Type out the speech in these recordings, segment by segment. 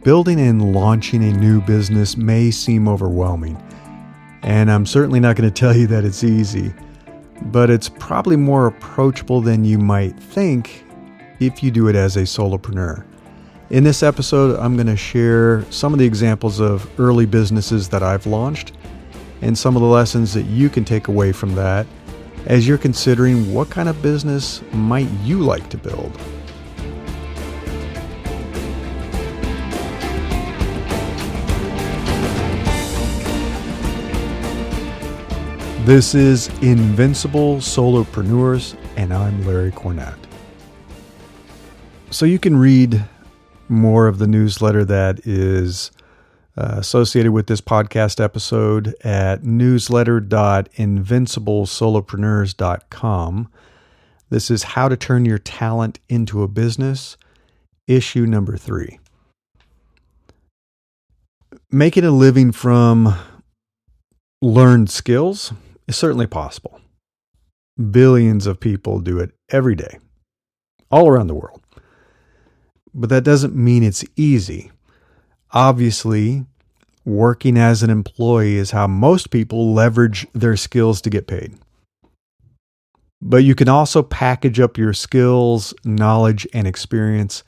Building and launching a new business may seem overwhelming, and I'm certainly not going to tell you that it's easy, but it's probably more approachable than you might think if you do it as a solopreneur. In this episode, I'm going to share some of the examples of early businesses that I've launched and some of the lessons that you can take away from that as you're considering what kind of business might you like to build. This is Invincible Solopreneurs, and I'm Larry Cornett. So you can read more of the newsletter that is associated with this podcast episode at newsletter.invinciblesolopreneurs.com. This is How to Turn Your Talent into a Business, issue number 3. Making a living from learned skills is certainly possible. Billions of people do it every day, all around the world. But that doesn't mean it's easy. Obviously, working as an employee is how most people leverage their skills to get paid. But you can also package up your skills, knowledge, and experience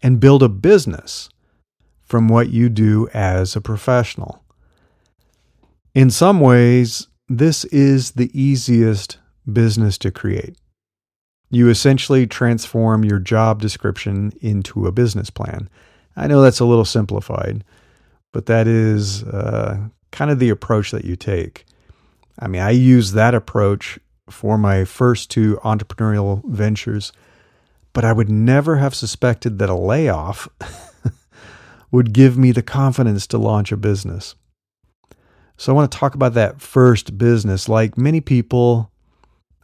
and build a business from what you do as a professional. In some ways, this is the easiest business to create. You essentially transform your job description into a business plan. I know that's a little simplified, but that is kind of the approach that you take. I mean, I use that approach for my first 2 entrepreneurial ventures, but I would never have suspected that a layoff would give me the confidence to launch a business. So I want to talk about that first business. Like many people,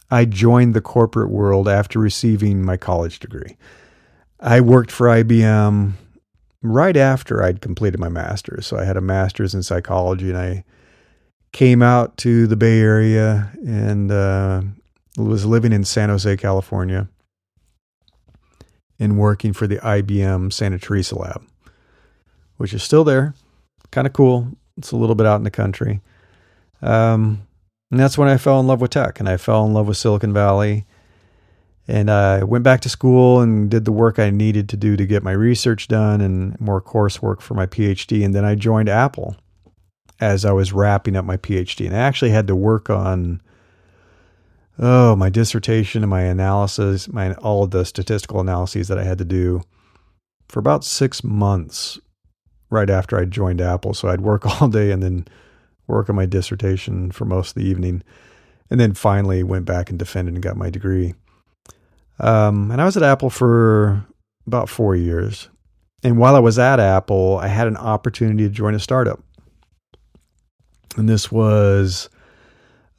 I joined the corporate world after receiving my college degree. I worked for IBM right after I'd completed my master's. So I had a master's in psychology, and I came out to the Bay Area and was living in San Jose, California, and working for the IBM Santa Teresa lab, which is still there. Kind of cool. It's a little bit out in the country. And that's when I fell in love with tech, and I fell in love with Silicon Valley. And I went back to school and did the work I needed to do to get my research done and more coursework for my Ph.D. And then I joined Apple as I was wrapping up my Ph.D. And I actually had to work on my dissertation and my analysis, all of the statistical analyses that I had to do for about 6 months right after I joined Apple. So I'd work all day and then work on my dissertation for most of the evening. And then finally went back and defended and got my degree. And I was at Apple for about 4 years. And while I was at Apple, I had an opportunity to join a startup. And this was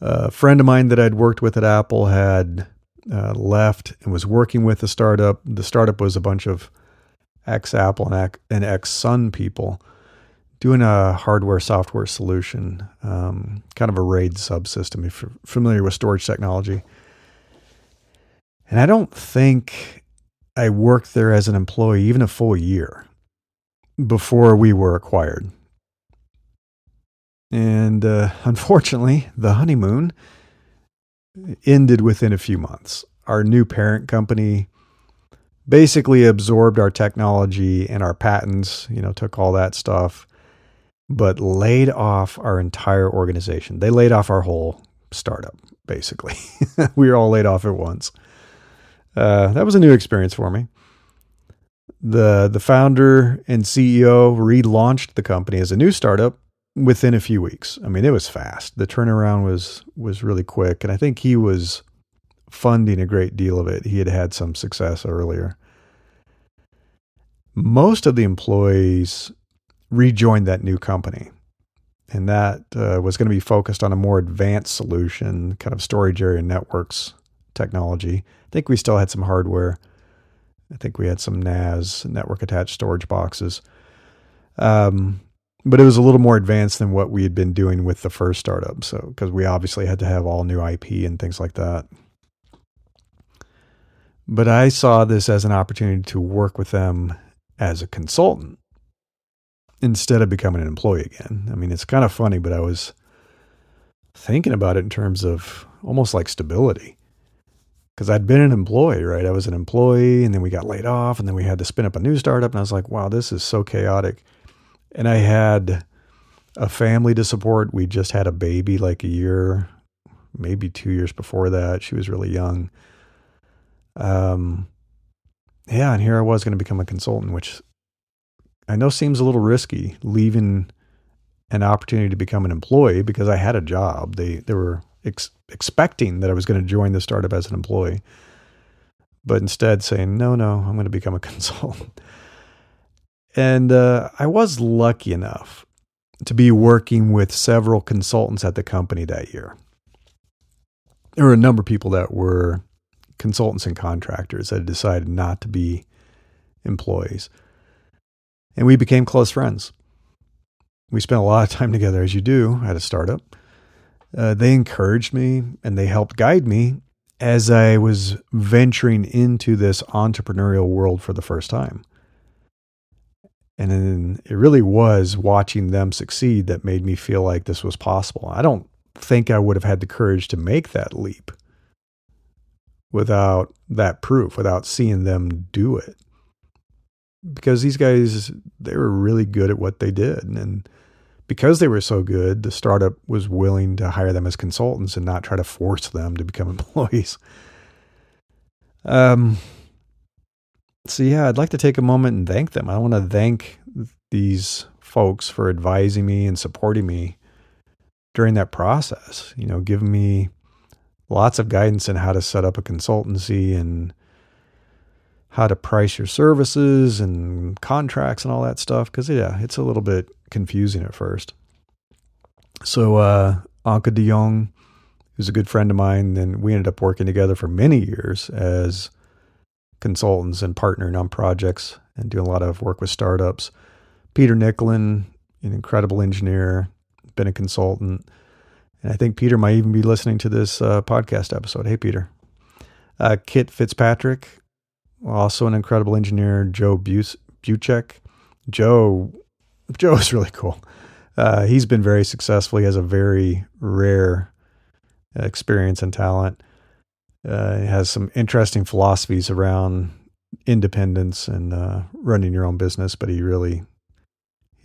a friend of mine that I'd worked with at Apple had left and was working with the startup. The startup was a bunch of ex-Apple and ex-Sun people doing a hardware-software solution, kind of a RAID subsystem, if you're familiar with storage technology. And I don't think I worked there as an employee even a full year before we were acquired. And unfortunately, the honeymoon ended within a few months. Our new parent company basically absorbed our technology and our patents, took all that stuff, but laid off our entire organization. They laid off our whole startup, basically. We were all laid off at once. That was a new experience for me. The founder and CEO relaunched the company as a new startup within a few weeks. I mean, it was fast. The turnaround was really quick, and I think he was funding a great deal of it. He had had some success earlier. Most of the employees rejoined that new company, and that was going to be focused on a more advanced solution, kind of storage area networks technology. I think we still had some hardware. I think we had some NAS, network attached storage boxes. But it was a little more advanced than what we had been doing with the first startup. So, because we obviously had to have all new IP and things like that. But I saw this as an opportunity to work with them as a consultant. instead of becoming an employee again. I mean, it's kind of funny, but I was thinking about it in terms of almost like stability. Because I'd been an employee, right? I was an employee, and then we got laid off, and then we had to spin up a new startup. And I was like, wow, this is so chaotic. And I had a family to support. We just had a baby like a year, maybe 2 years before that. She was really young. And here I was going to become a consultant, which I know seems a little risky, leaving an opportunity to become an employee because I had a job. They were expecting that I was going to join the startup as an employee, but instead saying, no, I'm going to become a consultant. And I was lucky enough to be working with several consultants at the company that year. There were a number of people that were consultants and contractors that had decided not to be employees. And we became close friends. We spent a lot of time together, as you do at a startup. They encouraged me and they helped guide me as I was venturing into this entrepreneurial world for the first time. And then it really was watching them succeed that made me feel like this was possible. I don't think I would have had the courage to make that leap without that proof, without seeing them do it. Because these guys, they were really good at what they did. And because they were so good, the startup was willing to hire them as consultants and not try to force them to become employees. So yeah, I'd like to take a moment and thank them. I want to thank these folks for advising me and supporting me during that process, giving me lots of guidance on how to set up a consultancy and how to price your services and contracts and all that stuff. Because it's a little bit confusing at first. So Anke de Jong, who's a good friend of mine, and we ended up working together for many years as consultants and partnering on projects and doing a lot of work with startups. Peter Nicklin, an incredible engineer, been a consultant. And I think Peter might even be listening to this podcast episode. Hey, Peter. Kit Fitzpatrick, also an incredible engineer. Joe Buchek. Joe is really cool. He's been very successful. He has a very rare experience and talent. He has some interesting philosophies around independence and running your own business, but he really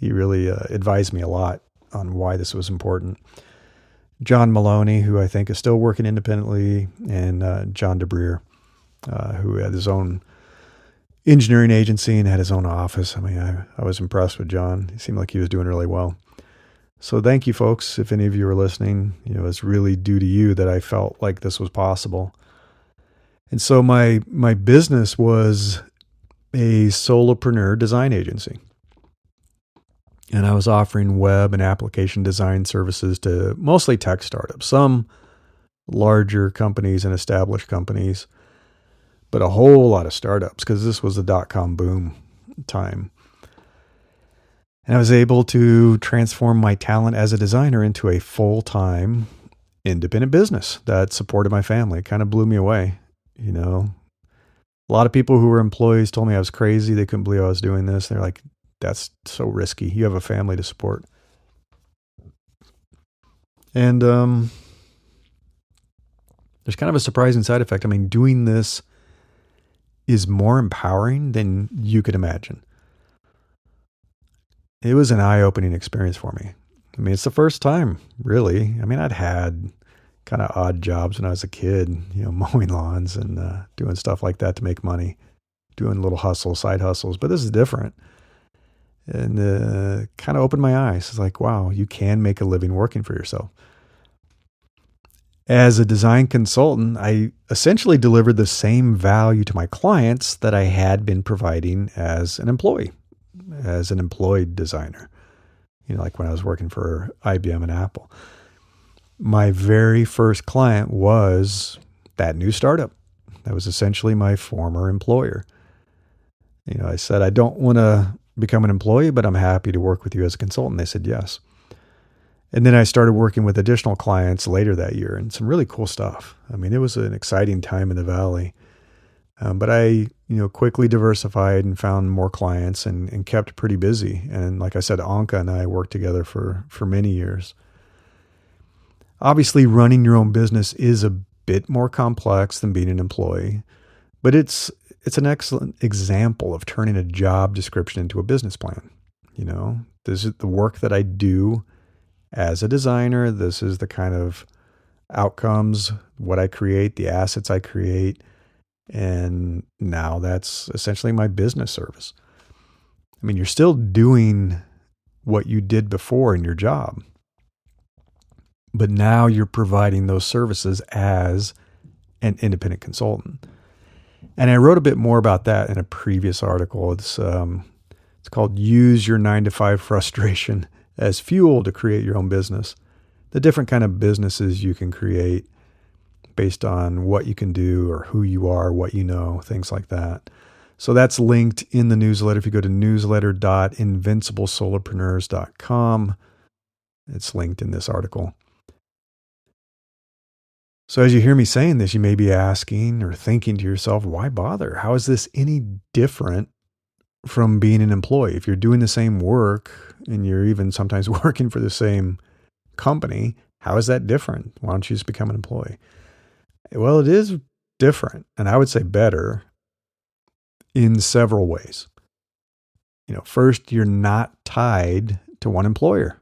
advised me a lot on why this was important. John Maloney, who I think is still working independently, and John DeBreer, who had his own engineering agency and had his own office. I mean, I was impressed with John. He seemed like he was doing really well. So thank you, folks. If any of you are listening, it's really due to you that I felt like this was possible. And so my business was a solopreneur design agency. And I was offering web and application design services to mostly tech startups, some larger companies and established companies, but a whole lot of startups because this was the dot-com boom time. And I was able to transform my talent as a designer into a full-time independent business that supported my family. It kind of blew me away. A lot of people who were employees told me I was crazy. They couldn't believe I was doing this. They're like, that's so risky. You have a family to support. And there's kind of a surprising side effect. I mean, doing this is more empowering than you could imagine. It was an eye-opening experience for me. I mean, it's the first time, really. I mean, I'd had kind of odd jobs when I was a kid, mowing lawns and doing stuff like that to make money, doing little hustles, side hustles. But this is different. And kind of opened my eyes. It's like, wow, you can make a living working for yourself. As a design consultant, I essentially delivered the same value to my clients that I had been providing as an employee, as an employed designer, like when I was working for IBM and Apple. My very first client was that new startup. That was essentially my former employer. I said, I don't want to become an employee, but I'm happy to work with you as a consultant. They said yes. And then I started working with additional clients later that year and some really cool stuff. I mean, it was an exciting time in the Valley. But I, quickly diversified and found more clients and kept pretty busy. And like I said, Anka and I worked together for many years. Obviously, running your own business is a bit more complex than being an employee, but it's an excellent example of turning a job description into a business plan. This is the work that I do as a designer. This is the kind of outcomes, what I create, the assets I create. And now that's essentially my business service. I mean, you're still doing what you did before in your job, but now you're providing those services as an independent consultant. And I wrote a bit more about that in a previous article. It's called Use Your 9-to-5 Frustration as Fuel to Create Your Own Business. The different kind of businesses you can create based on what you can do or who you are, what you know, things like that. So that's linked in the newsletter. If you go to newsletter.invinciblesolopreneurs.com, it's linked in this article. So as you hear me saying this, you may be asking or thinking to yourself, why bother? How is this any different from being an employee? If you're doing the same work and you're even sometimes working for the same company, how is that different? Why don't you just become an employee? Well, it is different, and I would say better in several ways. First, you're not tied to one employer.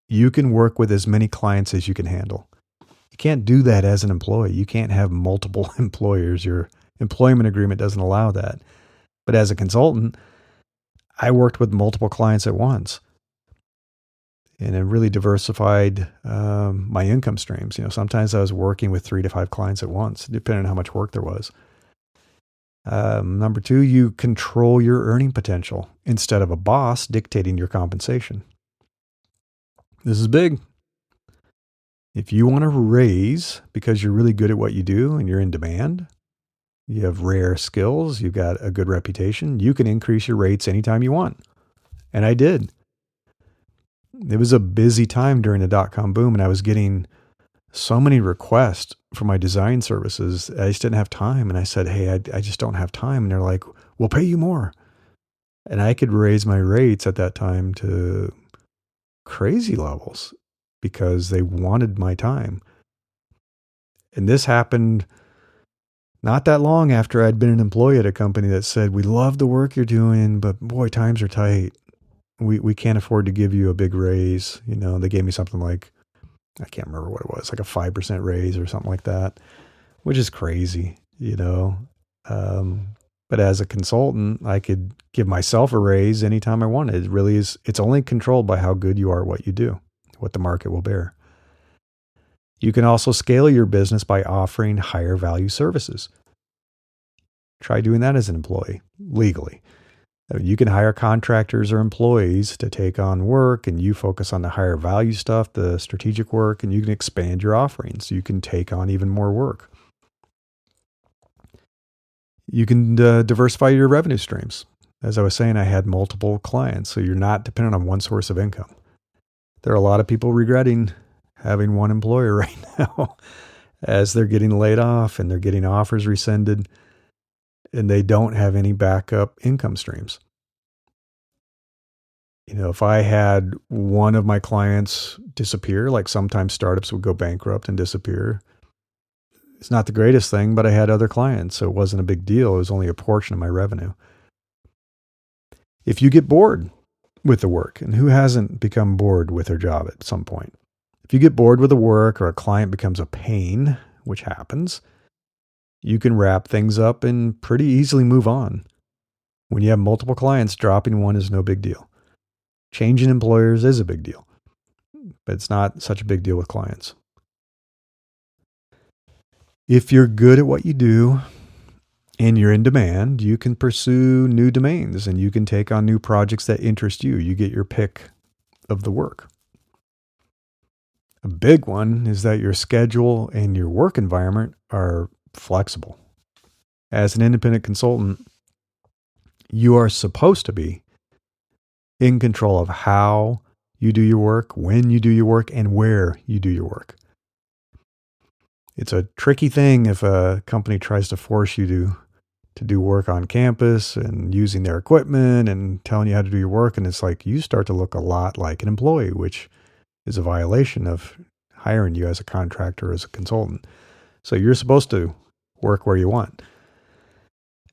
You can work with as many clients as you can handle. You can't do that as an employee. You can't have multiple employers. Your employment agreement doesn't allow that. But as a consultant, I worked with multiple clients at once. And it really diversified my income streams. Sometimes I was working with 3 to 5 clients at once, depending on how much work there was. Number 2, you control your earning potential instead of a boss dictating your compensation. This is big. If you want to raise because you're really good at what you do and you're in demand, you have rare skills, you've got a good reputation, you can increase your rates anytime you want. And I did. It was a busy time during the dot-com boom, and I was getting so many requests for my design services. I just didn't have time. And I said, hey, I just don't have time. And they're like, we'll pay you more. And I could raise my rates at that time to crazy levels because they wanted my time. And this happened not that long after I'd been an employee at a company that said, we love the work you're doing, but boy, times are tight. We can't afford to give you a big raise. They gave me something like, I can't remember what it was, like a 5% raise or something like that, which is crazy, But as a consultant, I could give myself a raise anytime I wanted. It really is. It's only controlled by how good you are at what you do, what the market will bear. You can also scale your business by offering higher value services. Try doing that as an employee legally. You can hire contractors or employees to take on work, and you focus on the higher value stuff, the strategic work, and you can expand your offerings. You can take on even more work. You can diversify your revenue streams. As I was saying, I had multiple clients, so you're not dependent on one source of income. There are a lot of people regretting having one employer right now as they're getting laid off and they're getting offers rescinded, and they don't have any backup income streams. If I had one of my clients disappear, like sometimes startups would go bankrupt and disappear, it's not the greatest thing, but I had other clients, so it wasn't a big deal. It was only a portion of my revenue. If you get bored with the work, and who hasn't become bored with their job at some point? If you get bored with the work or a client becomes a pain, which happens, you can wrap things up and pretty easily move on. When you have multiple clients, dropping one is no big deal. Changing employers is a big deal, but it's not such a big deal with clients. If you're good at what you do and you're in demand, you can pursue new domains and you can take on new projects that interest you. You get your pick of the work. A big one is that your schedule and your work environment are flexible. As an independent consultant, you are supposed to be in control of how you do your work, when you do your work, and where you do your work. It's a tricky thing if a company tries to force you to to do work on campus and using their equipment and telling you how to do your work. And it's like you start to look a lot like an employee, which is a violation of hiring you as a contractor or as a consultant. So you're supposed to work where you want.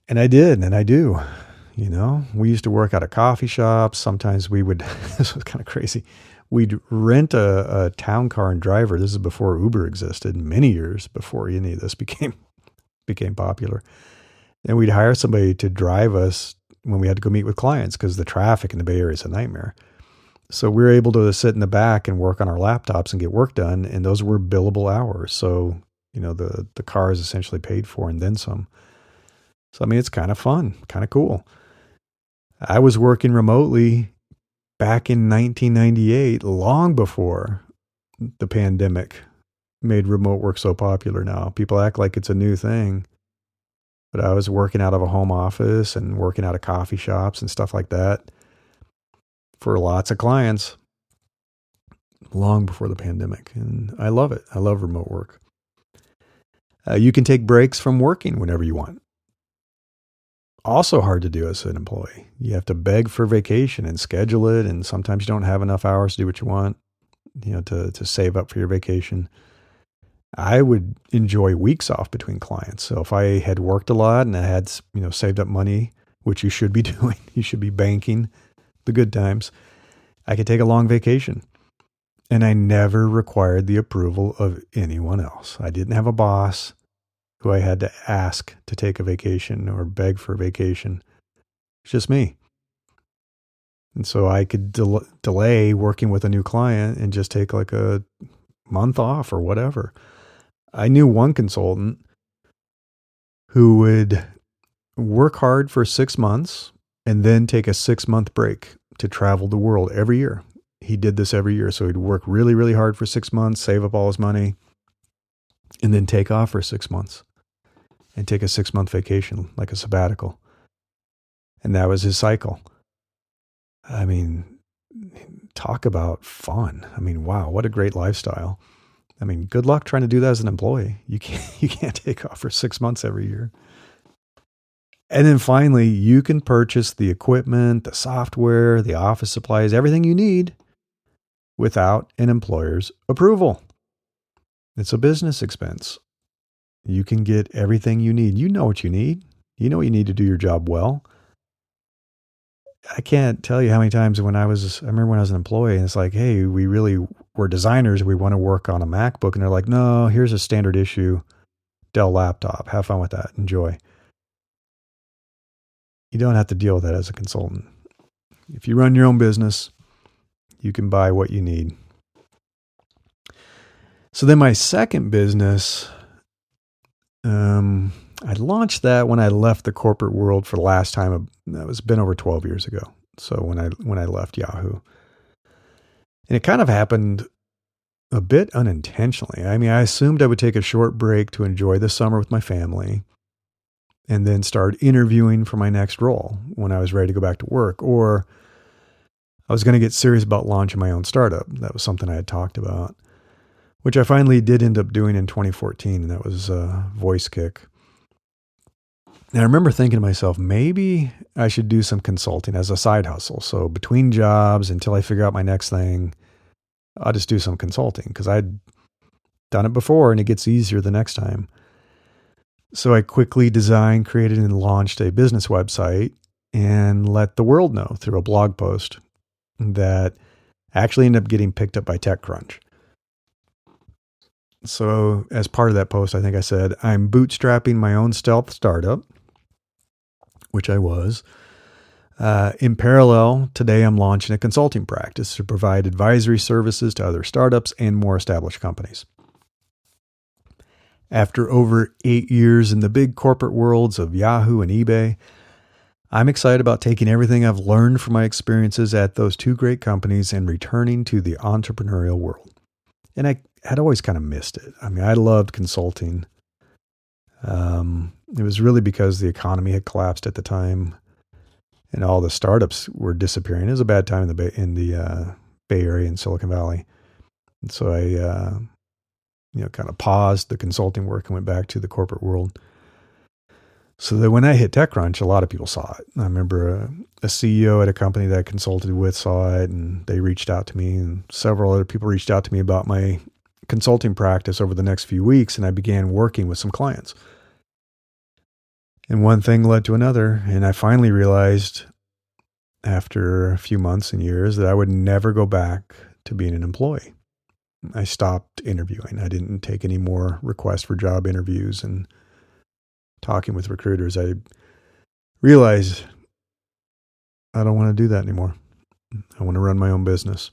And I did, and I do. We used to work out of coffee shops. Sometimes we would, this was kind of crazy. We'd rent a town car and driver. This is before Uber existed, many years before any of this became popular. And we'd hire somebody to drive us when we had to go meet with clients because the traffic in the Bay Area is a nightmare. So we were able to sit in the back and work on our laptops and get work done. And those were billable hours. So, the car is essentially paid for and then some. So, it's kind of fun, kind of cool. I was working remotely back in 1998, long before the pandemic made remote work so popular now. People act like it's a new thing. But I was working out of a home office and working out of coffee shops and stuff like that for lots of clients long before the pandemic. And I love it. I love remote work. You can take breaks from working whenever you want. Also hard to do as an employee. You have to beg for vacation and schedule it. And sometimes you don't have enough hours to do what you want, to save up for your vacation. I would enjoy weeks off between clients. So if I had worked a lot and I had, saved up money, which you should be doing, you should be banking the good times, I could take a long vacation. And I never required the approval of anyone else. I didn't have a boss who I had to ask to take a vacation or beg for a vacation. It's just me. And so I could delay working with a new client and just take like a month off or whatever. I knew one consultant who would work hard for 6 months and then take a 6-month break to travel the world every year. He did this every year. So he'd work really, really hard for 6 months, save up all his money, and then take off for 6 months and take a 6-month vacation, like a sabbatical. And that was his cycle. Talk about fun. Wow, what a great lifestyle. Good luck trying to do that as an employee. You can't take off for 6 months every year. And then finally, you can purchase the equipment, the software, the office supplies, everything you need without an employer's approval. It's a business expense. You can get everything you need. You know what you need. You know what you need to do your job well. I can't tell you how many times I remember when I was an employee and it's like, hey, we're designers. We want to work on a MacBook. And they're like, no, here's a standard issue Dell laptop. Have fun with that. Enjoy. You don't have to deal with that as a consultant. If you run your own business, you can buy what you need. So then my second business, I launched that when I left the corporate world for the last time. That was been over 12 years ago. So when I left Yahoo, and it kind of happened a bit unintentionally. I assumed I would take a short break to enjoy the summer with my family and then start interviewing for my next role when I was ready to go back to work, or I was going to get serious about launching my own startup. That was something I had talked about, which I finally did end up doing in 2014, and that was VoiceKick. And I remember thinking to myself, maybe I should do some consulting as a side hustle. So between jobs, until I figure out my next thing, I'll just do some consulting because I'd done it before and it gets easier the next time. So I quickly designed, created, and launched a business website and let the world know through a blog post that actually ended up getting picked up by TechCrunch. So as part of that post, I think I said, I'm bootstrapping my own stealth startup, which I was. In parallel, today I'm launching a consulting practice to provide advisory services to other startups and more established companies. After over 8 years in the big corporate worlds of Yahoo and eBay, I'm excited about taking everything I've learned from my experiences at those two great companies and returning to the entrepreneurial world. And I had always kind of missed it. I loved consulting. It was really because the economy had collapsed at the time and all the startups were disappearing. It was a bad time in the Bay Area and Silicon Valley. And so I kind of paused the consulting work and went back to the corporate world. So that when I hit TechCrunch, a lot of people saw it. I remember a CEO at a company that I consulted with saw it, and they reached out to me, and several other people reached out to me about my consulting practice over the next few weeks, and I began working with some clients. And one thing led to another, and I finally realized after a few months and years that I would never go back to being an employee. I stopped interviewing. I didn't take any more requests for job interviews and talking with recruiters. I realized I don't want to do that anymore. I want to run my own business.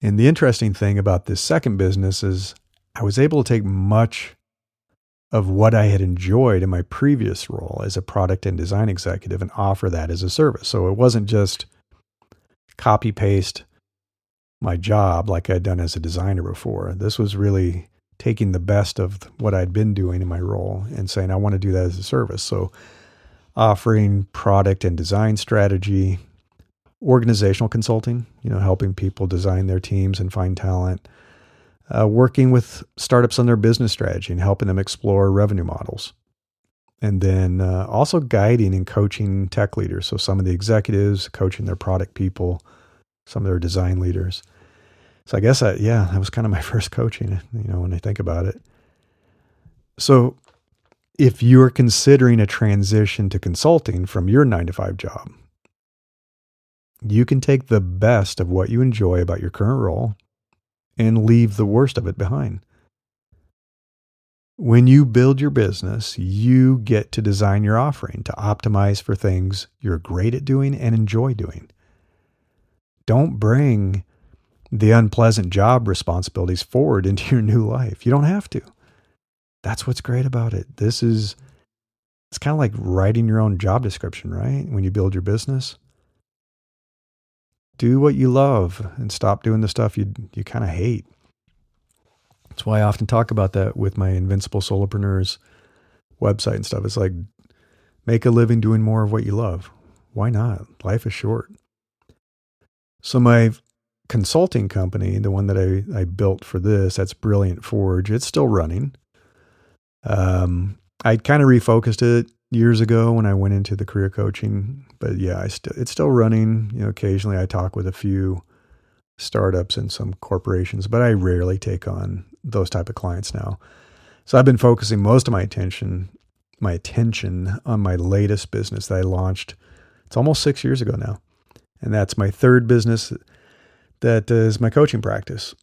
And the interesting thing about this second business is I was able to take much of what I had enjoyed in my previous role as a product and design executive and offer that as a service. So it wasn't just copy paste my job like I'd done as a designer before. This was really taking the best of what I'd been doing in my role and saying, I want to do that as a service. So offering product and design strategy, organizational consulting, helping people design their teams and find talent, working with startups on their business strategy and helping them explore revenue models. And then also guiding and coaching tech leaders. So some of the executives, coaching their product people, some of their design leaders. So I guess that was kind of my first coaching, when I think about it. So if you're considering a transition to consulting from your 9-to-5 job, you can take the best of what you enjoy about your current role and leave the worst of it behind. When you build your business, you get to design your offering to optimize for things you're great at doing and enjoy doing. Don't bring the unpleasant job responsibilities forward into your new life. You don't have to. That's what's great about it. It's kind of like writing your own job description, right? When you build your business, do what you love and stop doing the stuff you kind of hate. That's why I often talk about that with my Invincible Solopreneurs website and stuff. It's like, make a living doing more of what you love. Why not? Life is short. So my consulting company, the one that I built for this, that's Brilliant Forge, it's still running. I kind of refocused it years ago when I went into the career coaching, but it's still running. Occasionally I talk with a few startups and some corporations, but I rarely take on those type of clients now. So I've been focusing most of my attention on my latest business that I launched. It's almost 6 years ago now. And that's my third business that is my coaching practice.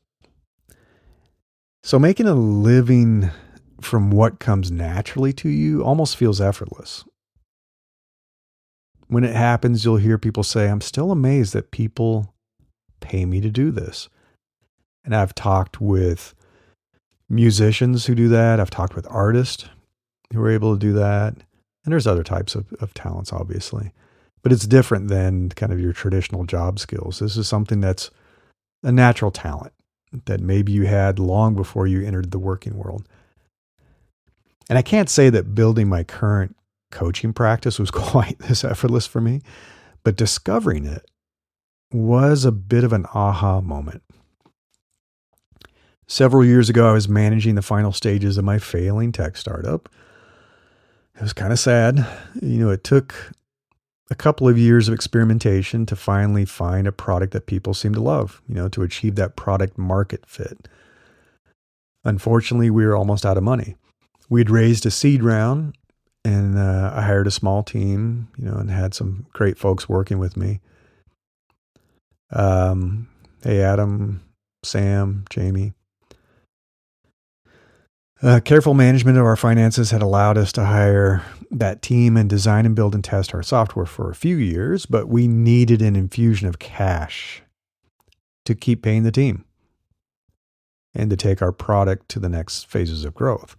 So making a living from what comes naturally to you almost feels effortless. When it happens, you'll hear people say, I'm still amazed that people pay me to do this. And I've talked with musicians who do that. I've talked with artists who are able to do that. And there's other types of talents, obviously. But it's different than kind of your traditional job skills. This is something that's a natural talent that maybe you had long before you entered the working world. And I can't say that building my current coaching practice was quite this effortless for me, but discovering it was a bit of an aha moment. Several years ago, I was managing the final stages of my failing tech startup. It was kind of sad. It took a couple of years of experimentation to finally find a product that people seem to love, to achieve that product market fit. Unfortunately, we were almost out of money. We'd raised a seed round and I hired a small team, and had some great folks working with me. Hey, Adam, Sam, Jamie. Careful management of our finances had allowed us to hire that team and design and build and test our software for a few years, but we needed an infusion of cash to keep paying the team and to take our product to the next phases of growth.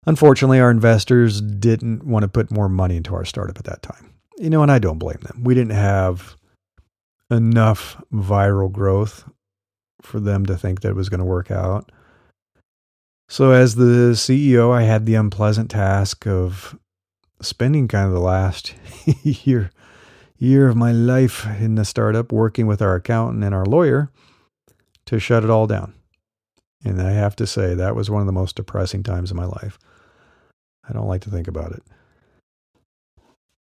Unfortunately, our investors didn't want to put more money into our startup at that time. And I don't blame them. We didn't have enough viral growth for them to think that it was going to work out. So as the CEO, I had the unpleasant task of spending kind of the last year of my life in the startup working with our accountant and our lawyer to shut it all down. And I have to say that was one of the most depressing times of my life. I don't like to think about it.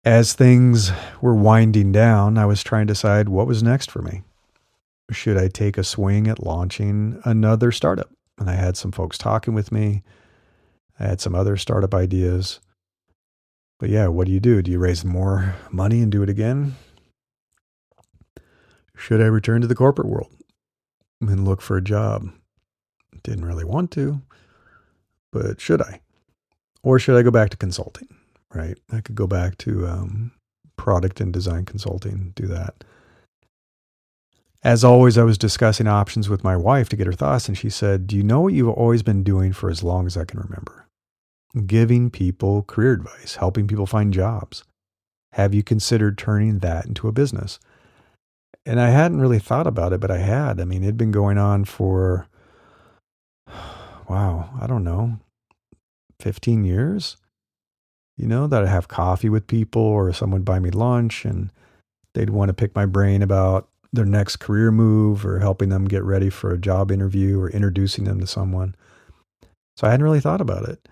As things were winding down, I was trying to decide what was next for me. Should I take a swing at launching another startup? And I had some folks talking with me. I had some other startup ideas. But yeah, what do? Do you raise more money and do it again? Should I return to the corporate world and look for a job? Didn't really want to, but should I? Or should I go back to consulting, right? I could go back to product and design consulting, do that. As always, I was discussing options with my wife to get her thoughts, and she said, do you know what you've always been doing for as long as I can remember? Giving people career advice, helping people find jobs. Have you considered turning that into a business? And I hadn't really thought about it, but I had. I mean, it'd been going on for, wow, I don't know, 15 years, that I'd have coffee with people or someone would buy me lunch and they'd want to pick my brain about their next career move or helping them get ready for a job interview or introducing them to someone. So I hadn't really thought about it.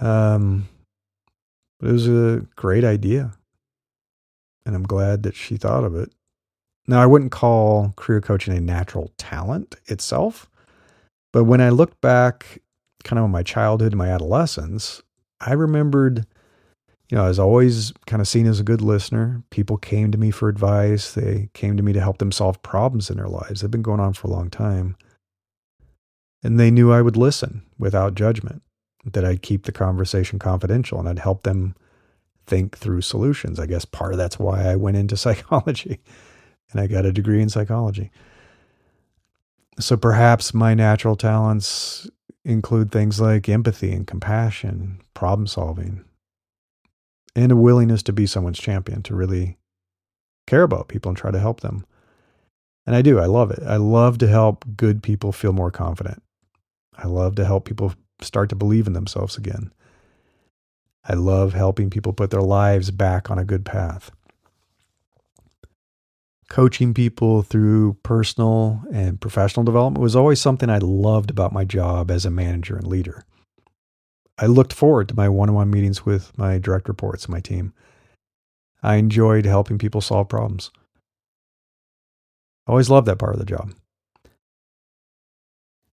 But it was a great idea. And I'm glad that she thought of it. Now, I wouldn't call career coaching a natural talent itself. But when I looked back kind of on my childhood and my adolescence, I remembered, I was always kind of seen as a good listener. People came to me for advice. They came to me to help them solve problems in their lives. They've been going on for a long time. And they knew I would listen without judgment, that I'd keep the conversation confidential and I'd help them think through solutions. I guess part of that's why I went into psychology and I got a degree in psychology. So perhaps my natural talents include things like empathy and compassion, problem solving, and a willingness to be someone's champion, to really care about people and try to help them. And I do. I love it. I love to help good people feel more confident. I love to help people start to believe in themselves again. I love helping people put their lives back on a good path. Coaching people through personal and professional development was always something I loved about my job as a manager and leader. I looked forward to my one-on-one meetings with my direct reports and my team. I enjoyed helping people solve problems. I always loved that part of the job.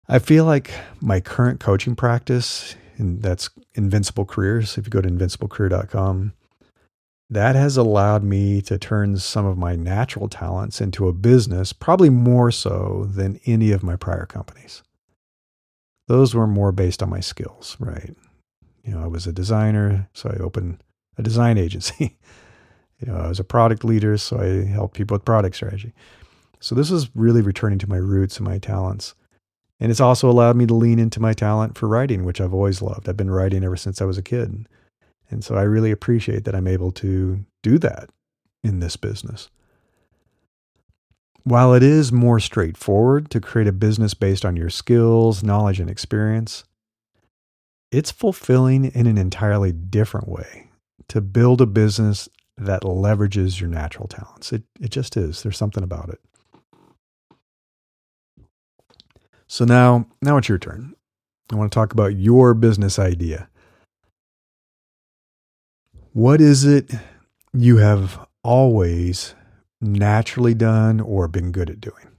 I feel like my current coaching practice, and that's Invincible Careers, if you go to invinciblecareer.com, that has allowed me to turn some of my natural talents into a business, probably more so than any of my prior companies. Those were more based on my skills, right? I was a designer, so I opened a design agency. I was a product leader, so I helped people with product strategy. So this is really returning to my roots and my talents. And it's also allowed me to lean into my talent for writing, which I've always loved. I've been writing ever since I was a kid. And so I really appreciate that I'm able to do that in this business. While it is more straightforward to create a business based on your skills, knowledge, and experience, it's fulfilling in an entirely different way to build a business that leverages your natural talents. It just is. There's something about it. So now it's your turn. I want to talk about your business idea. What is it you have always naturally done or been good at doing?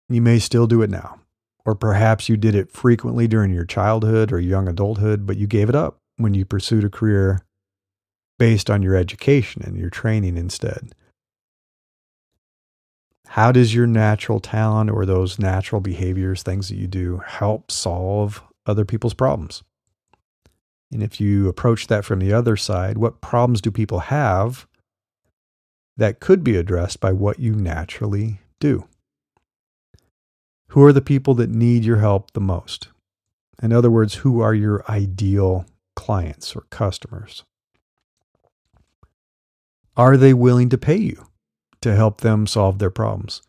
You may still do it now, or perhaps you did it frequently during your childhood or young adulthood, but you gave it up when you pursued a career based on your education and your training instead. How does your natural talent or those natural behaviors, things that you do, help solve other people's problems? And if you approach that from the other side, what problems do people have that could be addressed by what you naturally do? Who are the people that need your help the most? In other words, who are your ideal clients or customers? Are they willing to pay you to help them solve their problems?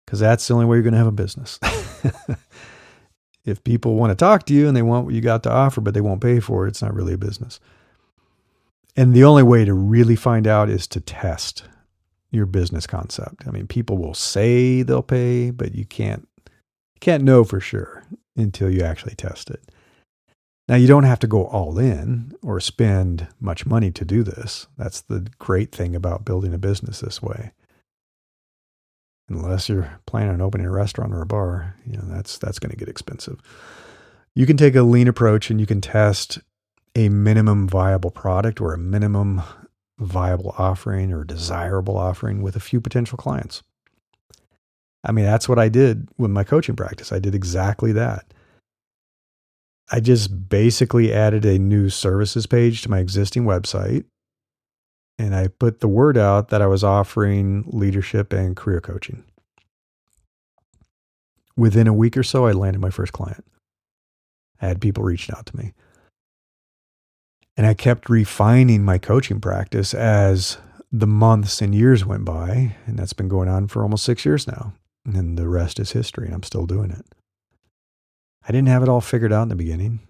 Because that's the only way you're going to have a business. If people want to talk to you and they want what you got to offer, but they won't pay for it, it's not really a business. And the only way to really find out is to test your business concept. I mean, people will say they'll pay, but you can't know for sure. until you actually test it. Now, you don't have to go all in or spend much money to do this. That's the great thing about building a business this way. Unless you're planning on opening a restaurant or a bar, that's going to get expensive. You can take a lean approach and you can test a minimum viable product or a minimum viable offering or desirable offering with a few potential clients. I mean, that's what I did with my coaching practice. I did exactly that. I just basically added a new services page to my existing website, and I put the word out that I was offering leadership and career coaching. Within a week or so, I landed my first client. I had people reaching out to me. And I kept refining my coaching practice as the months and years went by, and that's been going on for almost 6 years now. And the rest is history, and I'm still doing it. I didn't have it all figured out in the beginning.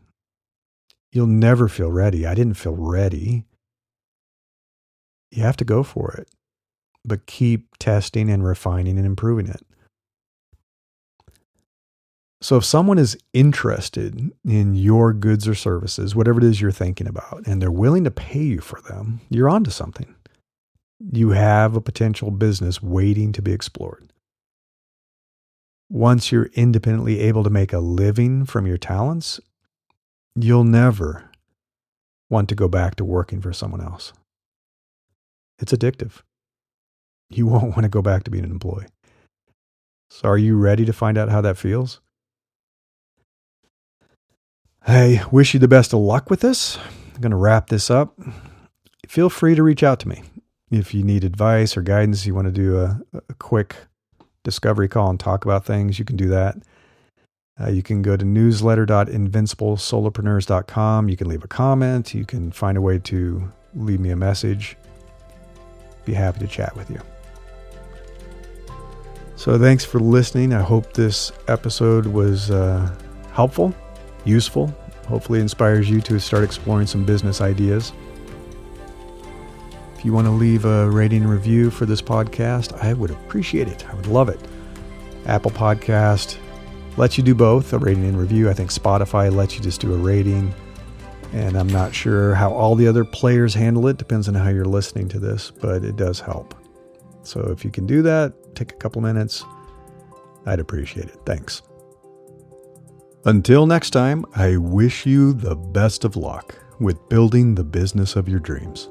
You'll never feel ready. I didn't feel ready. You have to go for it, but keep testing and refining and improving it. So if someone is interested in your goods or services, whatever it is you're thinking about, and they're willing to pay you for them, you're onto something. You have a potential business waiting to be explored. Once you're independently able to make a living from your talents, you'll never want to go back to working for someone else. It's addictive. You won't want to go back to being an employee. So are you ready to find out how that feels? I wish you the best of luck with this. I'm going to wrap this up. Feel free to reach out to me. If you need advice or guidance, you want to do a quick discovery call and talk about things, you can do that. You can go to newsletter.invinciblesolopreneurs.com. You can leave a comment. You can find a way to leave me a message. Be happy to chat with you. So thanks for listening. I hope this episode was helpful, useful. Hopefully inspires you to start exploring some business ideas. If you want to leave a rating and review for this podcast, I would appreciate it. I would love it. Apple Podcast lets you do both, a rating and review. I think Spotify lets you just do a rating. And I'm not sure how all the other players handle it. Depends on how you're listening to this, but it does help. So if you can do that, take a couple minutes. I'd appreciate it. Thanks. Until next time, I wish you the best of luck with building the business of your dreams.